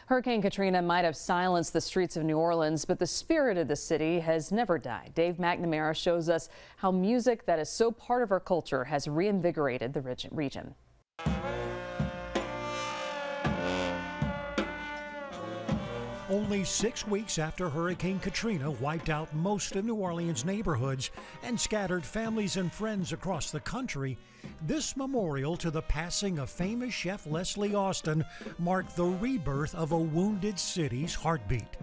Hurricane Katrina might have silenced the streets of New Orleans, but the spirit of the city has never died. Dave McNamara shows us how music that is so part of our culture has reinvigorated the region. Only 6 weeks after Hurricane Katrina wiped out most of New Orleans' neighborhoods and scattered families and friends across the country, this memorial to the passing of famous chef Leslie Austin marked the rebirth of a wounded city's heartbeat.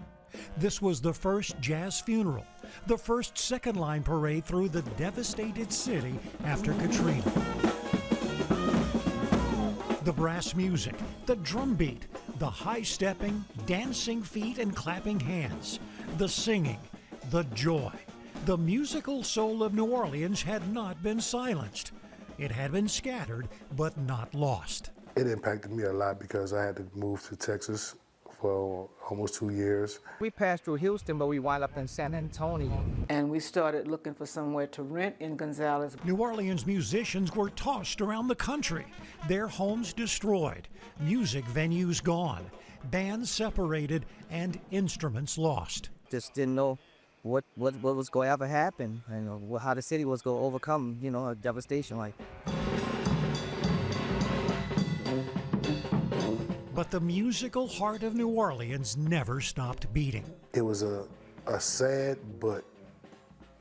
This was the first jazz funeral, the first second-line parade through the devastated city after Katrina. The brass music, the drum beat, the high-stepping, dancing feet and clapping hands, the singing, the joy. The musical soul of New Orleans had not been silenced. It had been scattered, but not lost. It impacted me a lot because I had to move to Texas for almost 2 years. We passed through Houston, but we wound up in San Antonio. And we started looking for somewhere to rent in Gonzales. New Orleans musicians were tossed around the country, their homes destroyed, music venues gone, bands separated, and instruments lost. Just didn't know what was going to ever happen, and how the city was going to overcome, a devastation like. But the musical heart of New Orleans never stopped beating. It was a sad, but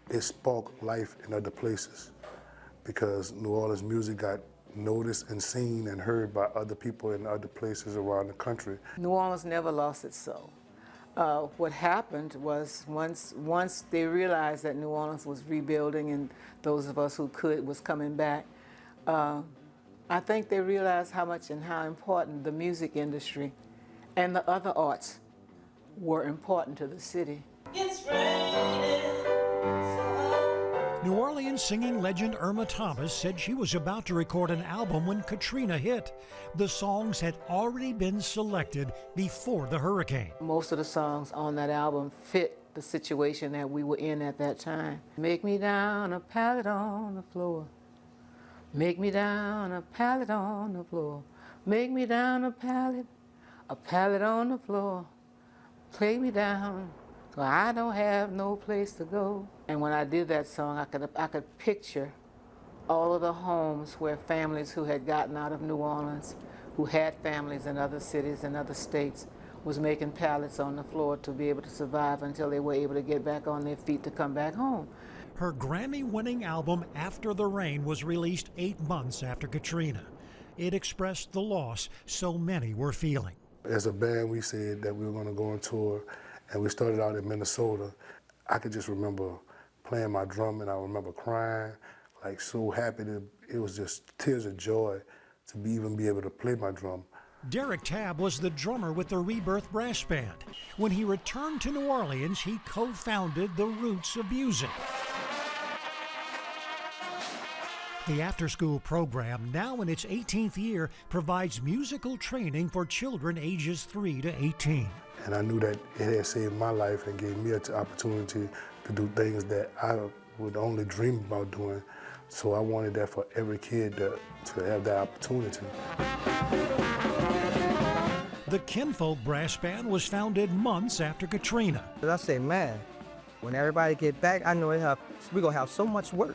it sparked life in other places because New Orleans music got noticed and seen and heard by other people in other places around the country. New Orleans never lost its soul. What happened was once they realized that New Orleans was rebuilding and those of us who could was coming back, I think they realized how much and how important the music industry and the other arts were important to the city. It's raining. New Orleans singing legend Irma Thomas said she was about to record an album when Katrina hit. The songs had already been selected before the hurricane. Most of the songs on that album fit the situation that we were in at that time. Make me down a pallet on the floor. Make me down a pallet on the floor. Make me down a pallet on the floor. Play me down, so I don't have no place to go. And when I did that song, I could picture all of the homes where families who had gotten out of New Orleans, who had families in other cities and other states, was making pallets on the floor to be able to survive until they were able to get back on their feet to come back home. Her Grammy-winning album, After the Rain, was released 8 months after Katrina. It expressed the loss so many were feeling. As a band, we said that we were going to go on tour, and we started out in Minnesota. I could just remember playing my drum, and I remember crying, like so happy. It was just tears of joy to even be able to play my drum. Derek Tabb was the drummer with the Rebirth Brass Band. When he returned to New Orleans, he co-founded the Roots of Music. The after-school program, now in its 18th year, provides musical training for children ages 3 to 18. And I knew that it had saved my life and gave me an opportunity to do things that I would only dream about doing. So I wanted that for every kid to have that opportunity. The Kinfolk Brass Band was founded months after Katrina. I say, man, when everybody get back, I know we're going to have so much work.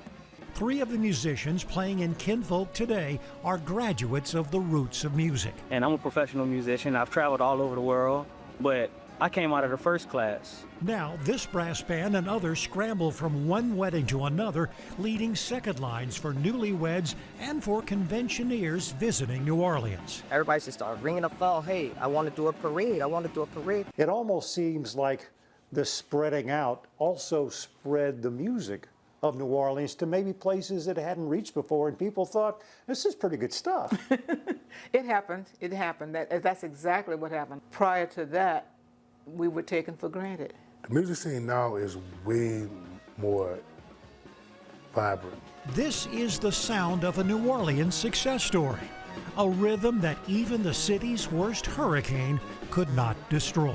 3 of the musicians playing in Kinfolk today are graduates of the Roots of Music. And I'm a professional musician. I've traveled all over the world, but I came out of the first class. Now, this brass band and others scramble from one wedding to another, leading second lines for newlyweds and for conventioneers visiting New Orleans. Everybody should start ringing the phone. Hey, I want to do a parade. I want to do a parade. It almost seems like the spreading out also spread the music of New Orleans to maybe places that it hadn't reached before, and people thought, this is pretty good stuff. It happened. That's exactly what happened. Prior to that, we were taken for granted. The music scene now is way more vibrant. This is the sound of a New Orleans success story, a rhythm that even the city's worst hurricane could not destroy.